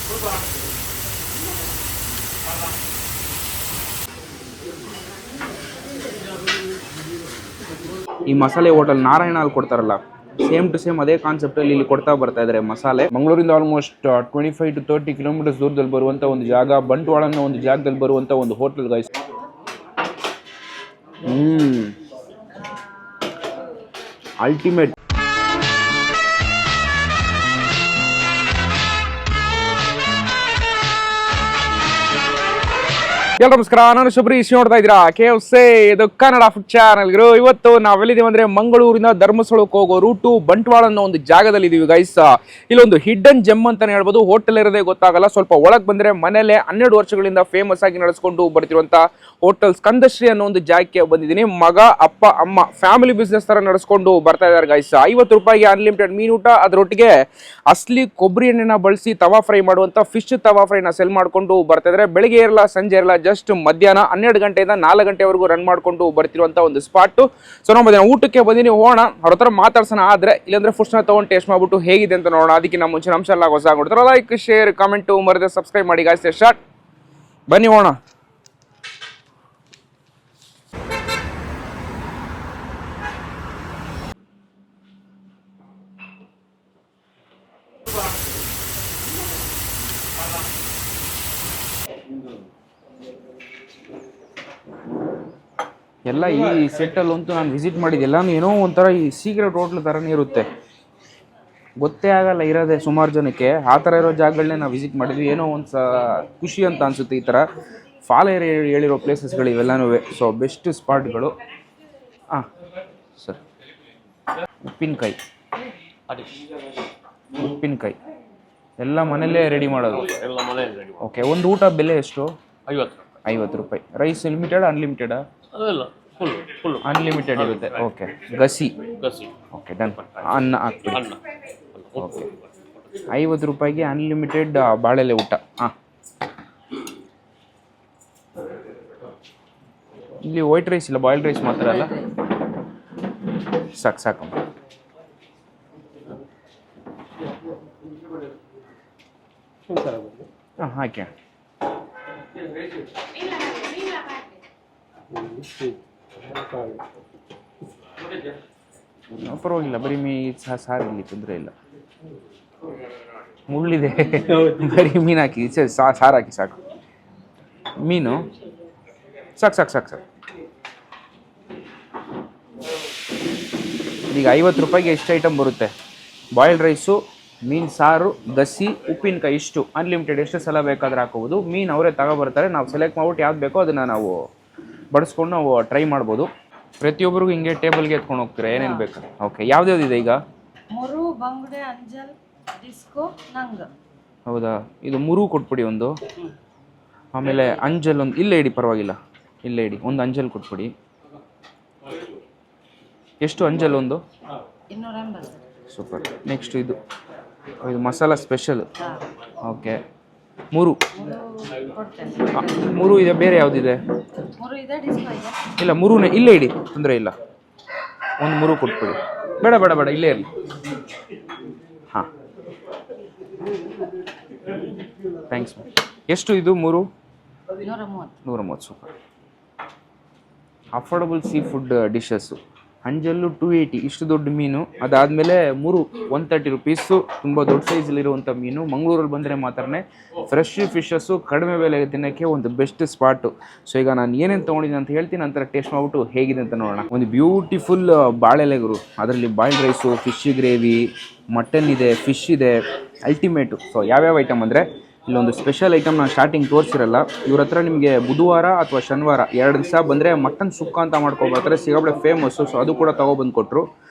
ಈ ಮಸಾಲೆ ಹೋಟೆಲ್ ನಾರಾಯಣ ಅಲ್ಲಿ ಕೊಡ್ತಾರಲ್ಲ, ಸೇಮ್ ಟು ಸೇಮ್ ಅದೇ ಕಾನ್ಸೆಪ್ಟಲ್ಲಿ ಇಲ್ಲಿ ಕೊಡ್ತಾ ಬರ್ತಾ ಇದ್ದಾರೆ ಮಸಾಲೆ. ಮಂಗಳೂರಿಂದ ಆಲ್ಮೋಸ್ಟ್ 25 to 30 ಕಿಲೋಮೀಟರ್ಸ್ ದೂರದಲ್ಲಿ ಬರುವಂಥ ಒಂದು ಜಾಗ, ಬಂಟ್ವಾಳ ಅನ್ನೋ ಒಂದು ಜಾಗದಲ್ಲಿ ಬರುವಂಥ ಒಂದು ಹೋಟೆಲ್ ಗೈಸ್. ಅಲ್ಟಿಮೇಟ್. ಎಲ್ಲರೂ ನಮಸ್ಕಾರ, ನಾನು ಶಬರೀಶ್. ನೋಡ್ತಾ ಇದ್ದೀರಾ KFC, ಇದು ಕನ್ನಡ ಫುಡ್ ಚಾನಲ್. ಇವತ್ತು ನಾವೆಲ್ಲಿದ್ದೀವಿ ಅಂದ್ರೆ ಮಂಗಳೂರಿನ ಧರ್ಮಸ್ಥಳಕ್ಕೆ ಹೋಗೋ ರೂಟು ಬಂಟ್ವಾಳ ಅನ್ನೋ ಒಂದು ಜಾಗದಲ್ಲಿ ಇದೀವಿ ಗೈಸ್. ಇಲ್ಲೊಂದು ಹಿಡ್ಡನ್ ಜೆಮ್ ಅಂತಾನೆ ಹೇಳ್ಬೋದು. ಹೋಟೆಲ್ ಇರೋದೇ ಗೊತ್ತಾಗಲ್ಲ. ಸ್ವಲ್ಪ ಒಳಗೆ ಬಂದ್ರೆ ಮನೇಲೆ 12 ವರ್ಷಗಳಿಂದ ಫೇಮಸ್ ಆಗಿ ನಡೆಸ್ಕೊಂಡು ಬರ್ತಿರುವಂತ ಹೋಟೆಲ್ ಸ್ಕಂದಶ್ರೀ ಅನ್ನೋ ಒಂದು ಜಾಗಕ್ಕೆ ಬಂದಿದ್ದೀನಿ. ಮಗ, ಅಪ್ಪ, ಅಮ್ಮ ಫ್ಯಾಮಿಲಿ ಬಿಸ್ನೆಸ್ ತರ ನಡೆಸ್ಕೊಂಡು ಬರ್ತಾ ಇದ್ದಾರೆ ಗೈಸ್. 50 ರೂಪಾಯಿಗೆ ಅನ್ಲಿಮಿಟೆಡ್ ಮೀನೂಟ, ಅದರೊಟ್ಟಿಗೆ ಅಸ್ಲಿ ಕೊಬ್ಬರಿ ಎಣ್ಣೆನ ಬಳಸಿ ತವಾ ಫ್ರೈ ಮಾಡುವಂತ ಫಿಶ್ ತವಾ ಫ್ರೈನ ಸೆಲ್ ಮಾಡ್ಕೊಂಡು ಬರ್ತಾ ಇದ್ದಾರೆ. ಬೆಳಿಗ್ಗೆ ಇರಲ್ಲ, ಸಂಜೆ ಇರಲ್ಲ, ಜಸ್ಟ್ ಮಧ್ಯಾಹ್ನ 12 ಗಂಟೆಯಿಂದ 4 ಗಂಟೆವರೆಗೂ ರನ್ ಮಾಡ್ಕೊಂಡು ಬರ್ತಿರುವಂತ ಒಂದು ಸ್ಪಾಟ್. ಸೊ ನಾವು ಊಟಕ್ಕೆ ಬಂದಿನಿ, ಹೋಗೋಣ, ಅವ್ರ ಹತ್ರ ಮಾತಾಡ್ಸೋಣ. ಆದ್ರೆ ಇಲ್ಲಾಂದ್ರೆ ಫುಡ್ಸ್ನ ತಗೊಂಡು ಟೇಸ್ಟ್ ಮಾಡ್ಬಿಟ್ಟು ಹೇಗಿದೆ ಅಂತ ನೋಡೋಣ. ಅದಕ್ಕೆ ನಮ್ಮ ಮುಂಚೆ ಅಂಶ ಎಲ್ಲ ಹೊಸ ಕೊಡ್ತಾರೆ. ಲೈಕ್, ಶೇರ್, ಕಮೆಂಟ್ ಮರದೆ ಸಬ್ಸ್ಕ್ರೈಬ್ ಮಾಡಿ ಗಾಯ್ಸ್. ಸ್ಟಾರ್ಟ್, ಬನ್ನಿ ಹೋಗೋಣ. ಎಲ್ಲ ಈ ಸೆಟ್ಟಲ್ಲಿ ಅಂತೂ ನಾನು ವಿಸಿಟ್ ಮಾಡಿದ್ದೆಲ್ಲ ಏನೋ ಒಂಥರ ಈ ಸೀಕ್ರೆಟ್ ಹೋಟ್ಲ್ ಥರನೇ ಇರುತ್ತೆ, ಗೊತ್ತೇ ಆಗಲ್ಲ ಇರೋದೇ ಸುಮಾರು ಜನಕ್ಕೆ. ಆ ಥರ ಇರೋ ಜಾಗಗಳನ್ನೇ ನಾವು ವಿಸಿಟ್ ಮಾಡಿದ್ವಿ. ಏನೋ ಒಂದು ಖುಷಿ ಅಂತ ಅನಿಸುತ್ತೆ ಈ ಥರ ಫಾಲೋಯರ್ ಹೇಳಿರೋ ಪ್ಲೇಸಸ್ಗಳು ಇವೆಲ್ಲನೂ. So best ಸ್ಪಾಟ್ಗಳು. ಸರ್, ಉಪ್ಪಿನಕಾಯಿ ಎಲ್ಲ ಮನೆಯಲ್ಲೇ ರೆಡಿ ಮಾಡೋದು. ಓಕೆ, ಒಂದು ಊಟ ಬೆಲೆ ಎಷ್ಟು? 50 ರೂಪಾಯಿ. ರೈಸ್ ಲಿಮಿಟೆಡ್ ಅನ್ಲಿಮಿಟೆಡಾ? ಅನ್ಲಿಮಿಟೆಡ್ ಇರುತ್ತೆ. ಓಕೆ, ಗಸಿ. Okay, done. ಅನ್ನ ಹಾಕ್ಬಿಡಿ. ಓಕೆ, 50 ರೂಪಾಯಿಗೆ ಅನ್ಲಿಮಿಟೆಡ್ ಬಾಳೆಲೆ ಊಟ. ಇಲ್ಲಿ ವೈಟ್ ರೈಸ್ ಇಲ್ಲ, ಬಾಯ್ಲ್ಡ್ ರೈಸ್ ಮಾತ್ರ ಅಲ್ಲ. ಸಾಕು. ಹಾಕಿ. ಪರವಾಗಿಲ್ಲ, ಬರೀ ಸಾರಿರಲಿ, ತೊಂದರೆ ಇಲ್ಲ. ಮುಳ್ಳಿದೆ, ಬರೀ ಮೀನು ಹಾಕಿ, ಸಾರು ಹಾಕಿ ಸಾಕು. ಮೀನು ಸಾಕು. ಈಗ 50 ರೂಪಾಯಿಗೆ ಎಷ್ಟು ಐಟಮ್ ಬರುತ್ತೆ? ಬಾಯ್ಲ್ಡ್ ರೈಸು, ಮೀನು ಸಾರು, ಗಸಿ, ಉಪ್ಪಿನಕಾಯಿ, ಇಷ್ಟು ಅನ್ಲಿಮಿಟೆಡ್. ಎಷ್ಟು ಸಲ ಬೇಕಾದ್ರೆ ಹಾಕೋಬೋದು. ಮೀನು ಅವರೇ ತಗೊಬರ್ತಾರೆ, ನಾವು ಸೆಲೆಕ್ಟ್ ಮಾಡ್ಬಿಟ್ಟು ಯಾವ್ದು ಬೇಕೋ ಅದನ್ನು ನಾವು ಬಡಿಸ್ಕೊಂಡು ನಾವು ಟ್ರೈ ಮಾಡ್ಬೋದು. ಪ್ರತಿಯೊಬ್ಬರಿಗೂ ಹಿಂಗೆ ಟೇಬಲ್ಗೆ ಎತ್ಕೊಂಡು ಹೋಗ್ತೀರಾ? ಏನೇನು ಬೇಕು? ಓಕೆ, ಯಾವ್ದ್ಯಾವ್ದಿದೆ ಈಗ? ಹೌದಾ, ಇದು 3 ಕೊಟ್ಬಿಡಿ ಒಂದು. ಆಮೇಲೆ ಅಂಜಲ್ ಒಂದು ಇಲ್ಲೇ ಇಡಿ, ಪರವಾಗಿಲ್ಲ, ಇಲ್ಲೇ ಇಡಿ. ಒಂದು ಅಂಜಲ್ ಕೊಟ್ಬಿಡಿ. ಎಷ್ಟು ಅಂಜಲ್? ಒಂದು 280. ಸೂಪರ್. ನೆಕ್ಸ್ಟ್ ಇದು ಮಸಾಲ ಸ್ಪೆಷಲ್. ಓಕೆ, 3 ಇದೆ. ಬೇರೆ ಯಾವುದಿದೆ? ಇಲ್ಲ, 3 ಇಲ್ಲೇ ಇಡಿ, ತೊಂದರೆ ಇಲ್ಲ. ಒಂದು 3 ಕೊಟ್ಬಿಡಿ. ಬೇಡ, ಇಲ್ಲೇ ಇರಲಿ. ಹಾಂ, ಥ್ಯಾಂಕ್ಸ್. ಎಷ್ಟು ಇದು? 130. Super. Affordable sea food dishes. ಅಂಜಲ್ಲು 280, ಇಷ್ಟು ದೊಡ್ಡ ಮೀನು. ಅದಾದಮೇಲೆ 3 130 ರುಪೀಸು, ತುಂಬ ದೊಡ್ಡ ಸೈಜಲ್ಲಿರುವಂಥ ಮೀನು. ಮಂಗಳೂರಲ್ಲಿ ಬಂದರೆ ಮಾತ್ರನೇ ಫ್ರೆಶ್ ಫಿಶಸ್ಸು ಕಡಿಮೆ ಬೆಲೆಗೆ ತಿನ್ನೋಕ್ಕೆ ಒಂದು ಬೆಸ್ಟ್ ಸ್ಪಾಟು. ಸೊ ಈಗ ನಾನು ಏನೇನು ತೊಗೊಂಡಿದ್ದೀನಿ ಅಂತ ಹೇಳ್ತೀನಿ, ನಂತರ ಟೇಸ್ಟ್ ಮಾಡಿಬಿಟ್ಟು ಹೇಗಿದೆ ಅಂತ ನೋಡೋಣ. ಒಂದು ಬ್ಯೂಟಿಫುಲ್ ಬಾಳೆಲೆಗರು, ಅದರಲ್ಲಿ boiled rice, fish gravy, mutton ಇದೆ, ಫಿಶ್ ಇದೆ, ಅಲ್ಟಿಮೇಟು. ಸೊ ಯಾವ್ಯಾವ ಐಟಮ್ ಅಂದರೆ, ಇಲ್ಲೊಂದು ಸ್ಪೆಷಲ್ ಐಟಮ್ ನಾನು ಸ್ಟಾರ್ಟಿಂಗ್ ತೋರಿಸಿರಲ್ಲ. ಇವ್ರ ಹತ್ರ ನಿಮಗೆ ಬುಧವಾರ ಅಥವಾ ಶನಿವಾರ 2 ದಿವಸ ಬಂದರೆ ಮಟನ್ ಸುಕ್ಕ ಅಂತ ಮಾಡ್ಕೊಬರ್ತಾರೆ, ಸಿಗಾಬಳೆ ಫೇಮಸ್ಸು. ಸೊ ಅದು ಕೂಡ ತೊಗೊಬಂದು ಕೊಟ್ಟರು.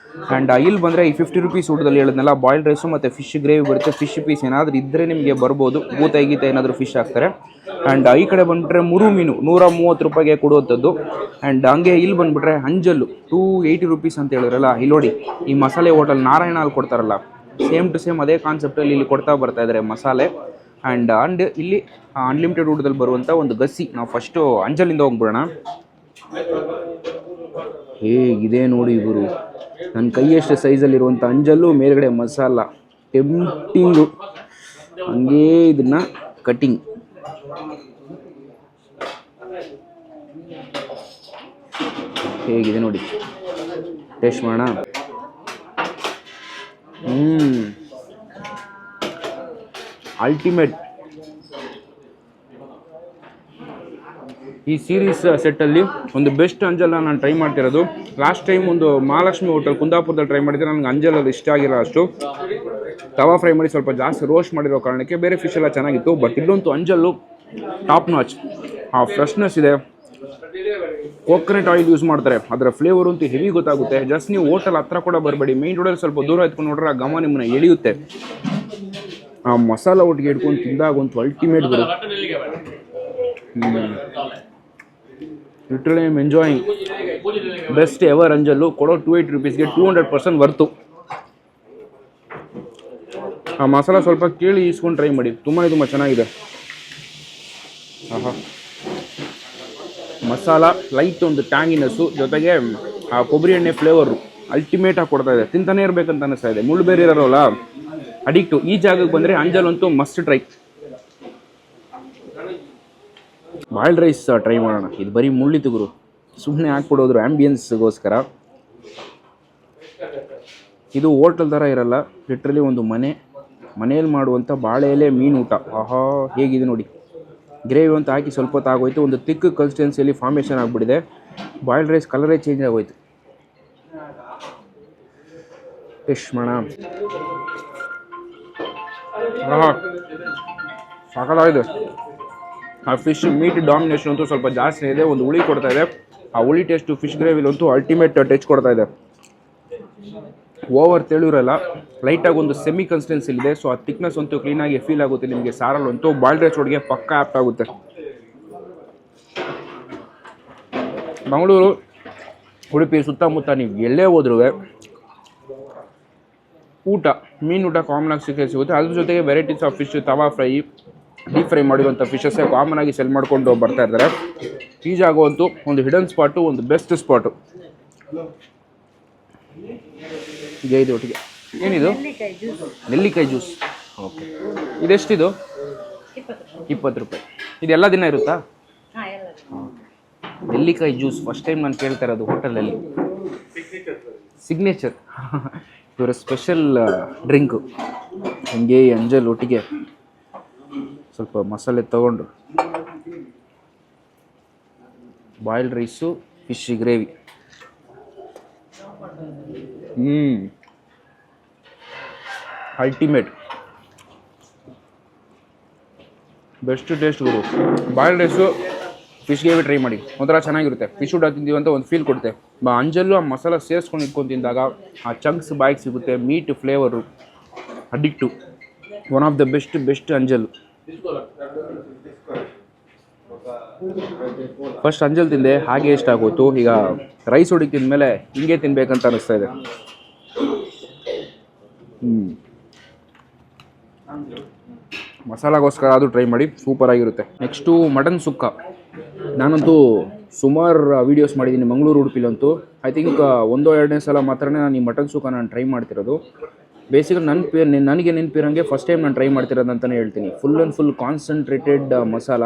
ಆ್ಯಂಡ್ ಇಲ್ಲಿ ಬಂದರೆ ಈ 50 ರೂಪೀಸ್ ಊಟದಲ್ಲಿ ಹೇಳಿದ್ನಲ್ಲ, ಬಾಯ್ಲ್ಡ್ ರೈಸು ಮತ್ತು ಫಿಶ್ ಗ್ರೇವಿ ಬರುತ್ತೆ. ಫಿಶ್ ಪೀಸ್ ಏನಾದರೂ ಇದ್ದರೆ ನಿಮಗೆ ಬರ್ಬೋದು, ಗೀತ ಏನಾದರೂ ಫಿಶ್ ಹಾಕ್ತಾರೆ. ಆ್ಯಂಡ್ ಈ ಕಡೆ ಬಂದುಬಿಟ್ರೆ 3 ಮೀನು 130 ರೂಪಾಯಿಗೆ ಕೊಡುವಂಥದ್ದು. ಆ್ಯಂಡ್ ಹಂಗೆ ಇಲ್ಲಿ ಬಂದುಬಿಟ್ರೆ ಅಂಜಲ್ಲು 280 ರೂಪೀಸ್ ಅಂತ ಹೇಳಿದ್ರಲ್ಲ, ಇಲ್ಲಿ ನೋಡಿ ಈ ಮಸಾಲೆ ಹೋಟೆಲ್ ನಾರಾಯಣ ಅಲ್ಲಿ ಕೊಡ್ತಾರಲ್ಲ, ಸೇಮ್ ಟು ಸೇಮ್ ಅದೇ ಕಾನ್ಸೆಪ್ಟಲ್ಲಿ ಇಲ್ಲಿ ಕೊಡ್ತಾ ಬರ್ತಾ ಇದ್ದಾರೆ ಮಸಾಲೆ. ಆ್ಯಂಡ್ ಇಲ್ಲಿ ಅನ್ಲಿಮಿಟೆಡ್ ಊಟದಲ್ಲಿ ಬರುವಂಥ ಒಂದು ಗಸಿ. ನಾವು ಫಸ್ಟು ಅಂಜಲಿಂದ ಹೋಗ್ಬಿಡೋಣ. ಹೇಗಿದೆ ನೋಡಿ ಇವರು, ನನ್ನ ಕೈಯಷ್ಟು ಸೈಜಲ್ಲಿರುವಂಥ ಅಂಜಲ್ಲು, ಮೇಲ್ಗಡೆ ಮಸಾಲ, ಟೆಂಪ್ಟಿಂಗು. ಹಂಗೇ ಇದನ್ನ ಕಟ್ಟಿಂಗ್. ಹೇಗಿದೆ ನೋಡಿ, ಟೇಸ್ಟ್ ಮಾಡೋಣ. ಅಲ್ಟಿಮೇಟ್. ಈ ಸೀರೀಸ್ ಸೆಟ್ಟಲ್ಲಿ ಒಂದು ಬೆಸ್ಟ್ ಅಂಜಲ್ನ ನಾನು ಟ್ರೈ ಮಾಡ್ತಿರೋದು. ಲಾಸ್ಟ್ ಟೈಮ್ ಒಂದು ಮಹಾಲಕ್ಷ್ಮಿ ಹೋಟೆಲ್ ಕುಂದಾಪುರದಲ್ಲಿ ಟ್ರೈ ಮಾಡಿದ್ರೆ ನನಗೆ ಅಂಜಲಲ್ಲಿ ಇಷ್ಟ ಆಗಿರೋ ಅಷ್ಟು. ತವಾ ಫ್ರೈ ಮಾಡಿ ಸ್ವಲ್ಪ ಜಾಸ್ತಿ ರೋಸ್ಟ್ ಮಾಡಿರೋ ಕಾರಣಕ್ಕೆ ಬೇರೆ ಫಿಶ್ ಎಲ್ಲ ಚೆನ್ನಾಗಿತ್ತು. ಬಟ್ ಇಲ್ಲಂತೂ ಅಂಜಲ್ಲು ಟಾಪ್ ನಾಚ್. ಆ ಫ್ರೆಶ್ನೆಸ್ ಇದೆ. ಕೋಕೋನಟ್ ಆಯಿಲ್ ಯೂಸ್ ಮಾಡ್ತಾರೆ, ಅದರ ಫ್ಲೇವರ್ ಅಂತೂ ಹೆವಿ ಗೊತ್ತಾಗುತ್ತೆ. ಜಸ್ಟ್ ನೀವು ಹೋಟೆಲ್ ಹತ್ರ ಕೂಡ ಬರಬೇಡಿ, ಮೈನ್ ರೋಡಲ್ಲಿ ಸ್ವಲ್ಪ ದೂರ ಎತ್ಕೊಂಡು ನೋಡ್ರೆ ಆ ಘಮ ನಿಮ್ಮನ್ನ ಎಳೆಯುತ್ತೆ. ಆ ಮಸಾಲ ಒಟ್ಟಿಗೆ ಇಟ್ಕೊಂಡು ತಿಂದಾಗಂತೂ ಅಲ್ಟಿಮೇಟ್ ಬರುತ್ತೆ. Literally I am enjoying. Best ever ಅಂಜಲ್ಲು. ಕೊಡೋ 280 rupeesಗೆ 200% ವರ್ತು. ಆ ಮಸಾಲ ಸ್ವಲ್ಪ ಕೇಳಿ ಈಸ್ಕೊಂಡು ಟ್ರೈ ಮಾಡಿ, ತುಂಬ ಚೆನ್ನಾಗಿದೆ. ಆಹಾ, ಮಸಾಲ ಲೈಟ್ ಒಂದು ಟ್ಯಾಂಗಿನೆಸ್ಸು ಜೊತೆಗೆ ಆ ಕೊಬ್ಬರಿ ಎಣ್ಣೆ ಫ್ಲೇವರು ಅಲ್ಟಿಮೇಟಾಗಿ ಕೊಡ್ತಾ ಇದೆ. ತಿಂತಾನೆ ಇರಬೇಕಂತ ಅನಿಸ್ತಾ ಇದೆ. ಮುಳ್ಳು ಬೇರೆ ಇರೋಲ್ಲ, ಅಡಿಕ್ಟು. ಈ ಜಾಗಕ್ಕೆ ಬಂದರೆ ಅಂಜಲ್ ಅಂತೂ must try. Boiled rice try ಮಾಡೋಣ. ಇದು ಬರೀ ಮುಳ್ಳಿತು ಗುರು, ಸುಮ್ಮನೆ ಹಾಕ್ಬಿಡೋದ್ರು ಆ್ಯಂಬಿಯನ್ಸ್ಗೋಸ್ಕರ. ಇದು ಹೋಟೆಲ್ ಥರ ಇರಲ್ಲ, ಲಿಟ್ರಲಿ ಒಂದು ಮನೇಲಿ ಮಾಡುವಂಥ ಬಾಳೆ ಎಲೆ ಮೀನು ಊಟ. ಆಹಾ, ಹೇಗಿದೆ ನೋಡಿ. ಗ್ರೇವಿ ಅಂತ ಹಾಕಿ ಸ್ವಲ್ಪ ಹೊತ್ತು ಆಗೋಯ್ತು, ಒಂದು ತಿಕ್ ಕನ್ಸಿಸ್ಟೆನ್ಸಿಯಲ್ಲಿ ಫಾರ್ಮೇಷನ್ ಆಗಿಬಿಟ್ಟಿದೆ. ಬಾಯ್ಲ್ಡ್ ರೈಸ್ ಕಲರೇ ಚೇಂಜ್ ಆಗೋಯ್ತು. ಟೇಸ್ಟ್ ಮಾಡೋಣ. ಆಹಾ, ಸಾಕಾಗಿದೆ. ಆ ಫಿಶ್ ಮೀಟ್ ಡಾಮಿನೇಷನ್ ಅಂತೂ ಸ್ವಲ್ಪ ಜಾಸ್ತಿ ಇದೆ. ಒಂದು ಹುಳಿ ಕೊಡ್ತಾ ಇದೆ. ಆ ಹುಳಿ ಟೇಸ್ಟು ಫಿಶ್ ಗ್ರೇವಿಲಂತೂ ಅಲ್ಟಿಮೇಟ್ ಟಚ್ ಕೊಡ್ತಾ ಇದೆ. ಓವರ್ ತೆಳುರಲ್ಲ, ಲೈಟಾಗಿ ಒಂದು ಸೆಮಿ ಕನ್ಸಿಸ್ಟೆನ್ಸಿಲಿದೆ. ಸೊ ಆ ಥಿಕ್ನೆಸ್ ಅಂತೂ ಕ್ಲೀನಾಗಿ ಫೀಲ್ ಆಗುತ್ತೆ ನಿಮಗೆ. ಸಾರಲ್ಲಂತೂ ಬಾಯ್ಲ್ಡ್ ರೈಸ್ ಒಳಗೆ ಪಕ್ಕ ಆ್ಯಪ್ಟ್ ಆಗುತ್ತೆ. ಮಂಗಳೂರು, ಉಡುಪಿ ಸುತ್ತಮುತ್ತ ನೀವು ಎಲ್ಲೇ ಹೋದ್ರೂ ಊಟ, ಮೀನು ಊಟ ಕಾಮನ್ ಆಗಿ ಸಿಗುತ್ತೆ. ಅದ್ರ ಜೊತೆಗೆ varieties of fish, tawa fry, deep fry ಮಾಡಿರುವಂಥ ಫಿಶಸ್ಸೇ ಕಾಮನ್ ಆಗಿ ಸೆಲ್ ಮಾಡ್ಕೊಂಡು ಬರ್ತಾ ಇರ್ತಾರೆ. ಈ ಜಾಗ ಅಂತೂ ಒಂದು ಹಿಡನ್ ಸ್ಪಾಟು, ಒಂದು ಬೆಸ್ಟ್ ಸ್ಪಾಟು. ಈಗ ಇದು ಒಟ್ಟಿಗೆ ಏನಿದು? ನೆಲ್ಲಿಕಾಯಿ ಜ್ಯೂಸ್. ಓಕೆ, ಇದೆಷ್ಟಿದು? 20 ರೂಪಾಯಿ. ಇದೆಲ್ಲ ದಿನ ಇರುತ್ತಾ? ನೆಲ್ಲಿಕಾಯಿ ಜ್ಯೂಸ್ ಫಸ್ಟ್ ಟೈಮ್ ನಾನು ಕೇಳ್ತಾ ಇರೋದು ಹೋಟೆಲಲ್ಲಿ. ಸಿಗ್ನೇಚರ್ ಇವರ ಸ್ಪೆಷಲ್ ಡ್ರಿಂಕು. ಹಂಗೆ ಅಂಜಲ್ ಒಟ್ಟಿಗೆ ಸ್ವಲ್ಪ ಮಸಾಲೆ ತಗೊಂಡು boiled rice, fish gravy. Ultimate best taste ಗುರು. Boiled rice, fish gravy try ಮಾಡಿ, ಒಂಥರ ಚೆನ್ನಾಗಿರುತ್ತೆ. ಫಿಶ್ ಊಟ ತಿಂತೀವಿ ಅಂತ ಒಂದು ಫೀಲ್ ಕೊಡುತ್ತೆ. ಅಂಜಲ್ಲು ಆ ಮಸಾಲ ಸೇರಿಸ್ಕೊಂಡು ಇಟ್ಕೊಂಡು ತಿಂದಾಗ ಆ ಚಂಕ್ಸ್ ಬಾಯಿಗೆ ಸಿಗುತ್ತೆ. Meat flavour addict. One of the best ಅಂಜಲ್. ಫಸ್ಟ್ ಅಂಜಲ್ ತಿಂದೆ, ಹಾಗೆ ಇಷ್ಟ ಆಗೋಯ್ತು. ಈಗ ರೈಸ್ ಹೊಡಿಗೆ ತಿಂದಮೇಲೆ ಹಿಂಗೆ ತಿನ್ಬೇಕಂತ ಅನಿಸ್ತಾ ಇದೆ. ಮಸಾಲಾಗೋಸ್ಕರ ಅದು ಟ್ರೈ ಮಾಡಿ, ಸೂಪರಾಗಿರುತ್ತೆ. ನೆಕ್ಸ್ಟು ಮಟನ್ ಸುಕ್ಕ. ನಾನಂತೂ ಸುಮಾರು ವೀಡಿಯೋಸ್ ಮಾಡಿದ್ದೀನಿ ಮಂಗಳೂರು, ಉಡುಪಿಲಂತೂ. ಐ ಥಿಂಕ್ 1-2ನೇ ಸಲ ಮಾತ್ರ ನಾನು ಈ ಮಟನ್ ಸುಕ್ಕ ನಾನು ಟ್ರೈ ಮಾಡ್ತಿರೋದು. ಬೇಸಿಕಲಿ ನನಗೆ ನೆನಪಿರೋಂಗೆ ಫಸ್ಟ್ ಟೈಮ್ ನಾನು ಟ್ರೈ ಮಾಡ್ತಿರೋದು ಅಂತಲೇ ಹೇಳ್ತೀನಿ. ಫುಲ್ ಆ್ಯಂಡ್ ಫುಲ್ ಕಾನ್ಸಂಟ್ರೇಟೆಡ್ ಮಸಾಲ.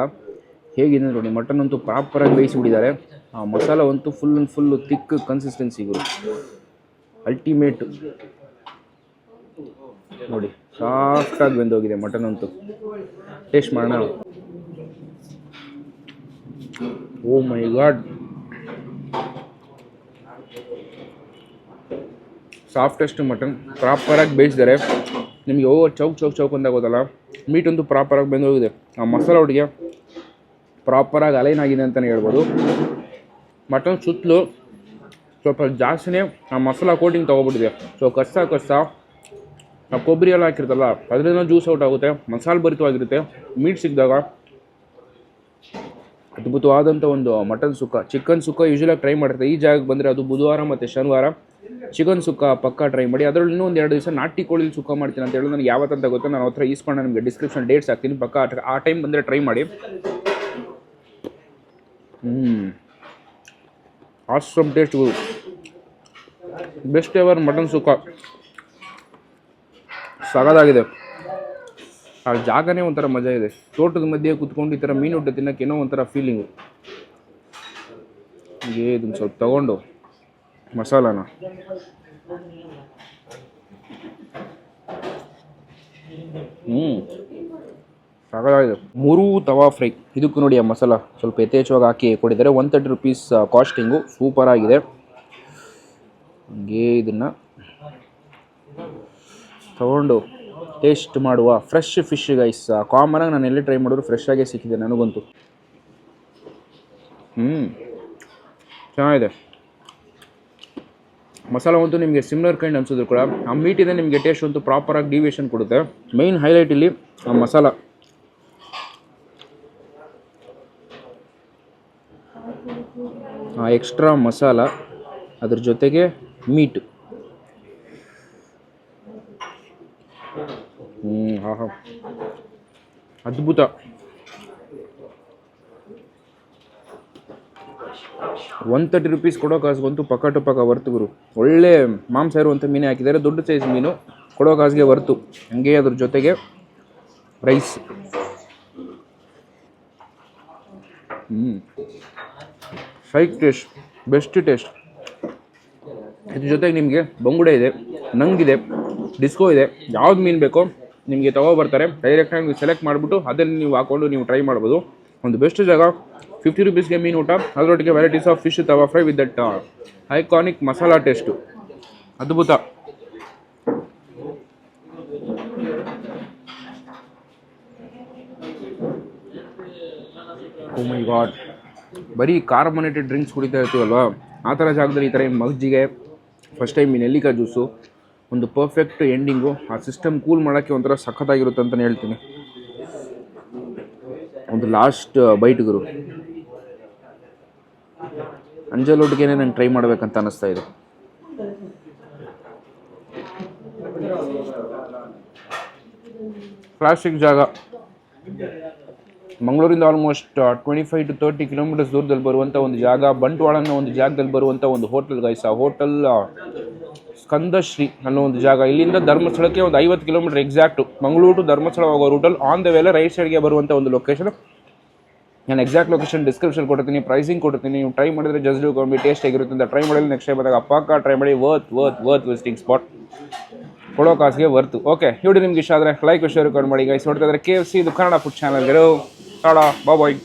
ಹೇಗಿದೆ ನೋಡಿ, ಮಟನ್ ಅಂತೂ ಪ್ರಾಪರಾಗಿ ಬೇಯಿಸಿಬಿಟ್ಟಿದ್ದಾರೆ. ಆ ಮಸಾಲ ಅಂತೂ ಫುಲ್ ಆ್ಯಂಡ್ ಫುಲ್ಲು ಥಿಕ್ ಕನ್ಸಿಸ್ಟೆನ್ಸಿಗಳು ಅಲ್ಟಿಮೇಟ್ ನೋಡಿ. ಸಾಫ್ಟಾಗಿ ಬೆಂದೋಗಿದೆ ಮಟನ್ ಅಂತೂ. ಟೇಸ್ಟ್ ಮಾಡೋಣ. Oh my god, softest mutton. ಪ್ರಾಪರಾಗಿ ಬೇಯಿಸಿದ್ದಾರೆ. ನಿಮಗೆ ಓವರ್ ಚೌಕ್ ಅಂತ ಗೊತ್ತಲ್ಲ, ಮೀಟ್ ಅಂತೂ ಪ್ರಾಪರಾಗಿ ಬೆಂದೋಗಿದೆ. ಆ ಮಸಾಲ ಒಟ್ಟಿಗೆ ಪ್ರಾಪರಾಗಿ ಅಲೈನ್ ಆಗಿದೆ ಅಂತಲೇ ಹೇಳ್ಬೋದು. ಮಟನ್ ಸುತ್ತಲೂ ಸ್ವಲ್ಪ ಜಾಸ್ತಿನೇ ಆ ಮಸಾಲ ಕೋಟಿಂಗ್ ತೊಗೊಬಿಟ್ಟಿದೆ. ಸೊ ಕಷ್ಟ ಆ ಕೊಬ್ಬರಿ ಎಲ್ಲ ಹಾಕಿರ್ತಲ್ಲ, ಅದರಿಂದ ಜ್ಯೂಸ್ ಔಟ್ ಆಗುತ್ತೆ. ಮಸಾಲ ಭರಿತವಾಗಿರುತ್ತೆ. ಮೀಟ್ ಸಿಕ್ಕಿದಾಗ ಅದ್ಭುತವಾದಂಥ ಒಂದು ಮಟನ್ ಸುಕ್ಕ. ಚಿಕನ್ ಸುಕ್ಕ ಯೂಶ್ವಲಾಗಿ ಟ್ರೈ ಮಾಡಿರ್ತಾರೆ. ಈ ಜಾಗಕ್ಕೆ ಬಂದರೆ ಅದು ಬುಧವಾರ ಮತ್ತು ಶನಿವಾರ ಚಿಕನ್ ಸುಕ್ಕ ಪಕ್ಕ ಟ್ರೈ ಮಾಡಿ. ಅದರಲ್ಲಿ ಇನ್ನೂ 1-2 ದಿವಸ ನಾಟಿ ಕೋಳಿ ಸುಕ್ಕ ಮಾಡ್ತೀನಿ ಅಂತ ಹೇಳಿ ನನಗೆ ಯಾವತ್ತಂತ ಗೊತ್ತೋ, ನಾನು ಹತ್ರ ಈಸ್ಕೊಂಡು ನಿಮಗೆ ಡಿಸ್ಕ್ರಿಪ್ಷನ್ ಡೇಟ್ಸ್ ಹಾಕ್ತೀನಿ. ಪಕ್ಕ ಆ ಟೈಮ್ ಬಂದರೆ ಟ್ರೈ ಮಾಡಿ. Awesome taste, best ever mutton sukka. ಸಗದಾಗಿದೆ. ಆ ಜಾಗನೇ ಒಂಥರ ಮಜಾ ಇದೆ. ತೋಟದ ಮಧ್ಯೆ ಕೂತ್ಕೊಂಡು ಈ ಥರ ಮೀನುಟ ತಿನ್ನೋಕೆ ಏನೋ ಒಂಥರ ಫೀಲಿಂಗು. ಹೀಗೆ ಇದನ್ನು ಸ್ವಲ್ಪ ತಗೊಂಡು ಮಸಾಲಾನ ಸಾಕಾಗಿದೆ. 3 ತವಾ ಫ್ರೈ. ಇದಕ್ಕೂ ನೋಡಿ ಆ ಮಸಾಲ ಸ್ವಲ್ಪ ಯಥೇಚ್ಛವಾಗಿ ಹಾಕಿ ಕೊಟ್ಟಿದ್ದಾರೆ. 130 rupees ಕಾಸ್ಟಿಂಗು. ಸೂಪರ್ ಆಗಿದೆ. ಹಂಗೆ ಇದನ್ನು ತಗೊಂಡು ಟೇಸ್ಟ್ ಮಾಡುವ. Fresh fish guys. ಕಾಮನಾಗಿ ನಾನು ಎಲ್ಲಿ ಟ್ರೈ ಮಾಡಿದ್ರು ಫ್ರೆಶ್ ಆಗೇ ಸಿಕ್ಕಿದೆ ನನಗಂತೂ. ಚೆನ್ನಾಗಿದೆ. ಮಸಾಲ ಅಂತೂ ನಿಮಗೆ ಸಿಮ್ಲರ್ ಕೈಂಡ್ ಅನ್ಸಿದ್ರು ಕೂಡ ಆ ಮೀಟಿಂದ ನಿಮಗೆ ಟೇಸ್ಟ್ ಅಂತೂ ಪ್ರಾಪರಾಗಿ ಡಿವಿಯೇಷನ್ ಕೊಡುತ್ತೆ. ಮೈನ್ ಹೈಲೈಟ್ ಇಲ್ಲಿ ಆ ಮಸಾಲ. ಆ ಎಕ್ಸ್ಟ್ರಾ ಮಸಾಲ ಅದ್ರ ಜೊತೆಗೆ ಮೀಟು. ಆಹಾ, ಅದ್ಭುತ. $130 ಕೊಡೋ ಕಾಸಿಗಂತೂ ಪಕ್ಕ ಟು ಪಕ್ಕ ವರ್ತು ಗುರು. ಒಳ್ಳೆ ಮಾಂಸ ಇರುವಂಥ ಮೀನೇ ಹಾಕಿದ್ದಾರೆ. ದೊಡ್ಡ ಸೈಜ್ ಮೀನು ಕೊಡೋ ಕಾಸಿಗೆ ವರ್ತು. ಹಂಗೆ ಅದ್ರ ಜೊತೆಗೆ ರೈಸ್. ಸೈಕ್ ಟೇಸ್ಟ್, ಬೆಸ್ಟ್ ಟೇಸ್ಟ್. ಇದ್ರ ಜೊತೆಗೆ ನಿಮಗೆ ಬಂಗುಡೆ ಇದೆ, ನಂಗಿದೆ, ಡಿಸ್ಕೋ ಇದೆ. ಯಾವ್ದು ಮೀನು ಬೇಕೋ ನಿಮಗೆ ತಗೊಬರ್ತಾರೆ. ಡೈರೆಕ್ಟಾಗಿ ನೀವು ಸೆಲೆಕ್ಟ್ ಮಾಡಿಬಿಟ್ಟು ಅದನ್ನು ನೀವು ಹಾಕ್ಕೊಂಡು ನೀವು ಟ್ರೈ ಮಾಡ್ಬೋದು. ಒಂದು ಬೆಸ್ಟ್ ಜಾಗ. 50 rupeesಗೆ ಮೀನು ಊಟ, ಅದರೊಟ್ಟಿಗೆ varieties of fish tawa fry with that iconic masala taste. ಅದ್ಭುತ. ಓ ಮೈ ಗಾಡ್. ಬರೀ ಕಾರ್ಬೊನೇಟೆಡ್ ಡ್ರಿಂಕ್ಸ್ ಕುಡಿತಾ ಇರ್ತೀವಲ್ವಾ, ಆ ಥರ ಜಾಗದಲ್ಲಿ ಈ ಥರ ಮಜ್ಜಿಗೆ, ಫಸ್ಟ್ ಟೈಮ್ ಈ ನೆಲ್ಲಿಕಾಯಿ ಜ್ಯೂಸು, ಒಂದು ಪರ್ಫೆಕ್ಟ್ ಎಂಡಿಂಗು. ಆ ಸಿಸ್ಟಮ್ ಕೂಲ್ ಮಾಡೋಕ್ಕೆ ಒಂಥರ ಸಖತ್ತಾಗಿರುತ್ತೆ ಅಂತಲೇ ಹೇಳ್ತೀನಿ. ಒಂದು ಲಾಸ್ಟ್ ಬೈಟ್ ಗುರು. ಅಂಜಲೊಟ್ಟಿಗೆ ನಾನು ಟ್ರೈ ಮಾಡಬೇಕಂತ ಅನ್ನಿಸ್ತಾ ಇದೆ. ಕ್ಲಾಸಿಕ್ ಜಾಗ. ಮಂಗಳೂರಿಂದ ಆಲ್ಮೋಸ್ಟ್ 25 to 30 kilometers ದೂರದಲ್ಲಿ ಬರುವಂಥ ಒಂದು ಜಾಗ. ಬಂಟ್ವಾಳ ಅನ್ನೋ ಒಂದು ಜಾಗದಲ್ಲಿ ಬರುವಂಥ ಒಂದು ಹೋಟೆಲ್ ಗೈಸ್. ಆ ಹೋಟೆಲ್ ಸ್ಕಂದಶ್ರೀ ಅನ್ನೋ ಒಂದು ಜಾಗ. ಇಲ್ಲಿಂದ ಧರ್ಮಸ್ಥಳಕ್ಕೆ ಒಂದು 50 kilometers exact. Mangaluru to Dharmasthala ಹೋಗೋ ರೂಟಲ್ಲಿ ಆನ್ ದ ವೇಲೆ ರೈಟ್ ಸೈಡ್ಗೆ ಬರುವಂಥ ಒಂದು ಲೊಕೇಶನ್. ನಾನು ಎಕ್ಸಾಕ್ಟ್ ಲೊಕೇಶನ್ ಡಿಸ್ಕ್ರಿಪ್ಷನ್ ಕೊಡ್ತೀನಿ, ಪ್ರೈಸಿಂಗ್ ಕೊಡ್ತೀನಿ. ನೀವು ಟ್ರೈ ಮಾಡಿದ್ರೆ ಜಸ್ಟ್ ಕೊಂಡು ಟೇಸ್ಟ್ ಆಗಿರುತ್ತೆ ಅಂತ ಟ್ರೈ ಮಾಡಿದ್ರೆ ನೆಕ್ಸ್ಟ್ ಟೈಮ್ ಬಂದಾಗ ಪಕ್ಕ ಟ್ರೈ ಮಾಡಿ. Worth visiting spot. ಕೊಡೋ ಕಾಸಿಗೆ ವರ್ತು. ಓಕೆ, ವಿಡಿಯೋ ನಿಮ್ಗೆ ಇಷ್ಟ ಆದರೆ ಲೈಕ್ ಶೇರ್ ರೆಕಾರ್ಡ್ ಮಾಡಿ ಗೈಸ್. ನೋಡ್ತಾ ಇದ್ದಾರೆ KFC, ಇದು ಕನ್ನಡ ಫುಡ್ ಚಾನಲ್. ಟಾಡಾ, ಬಾಯ್.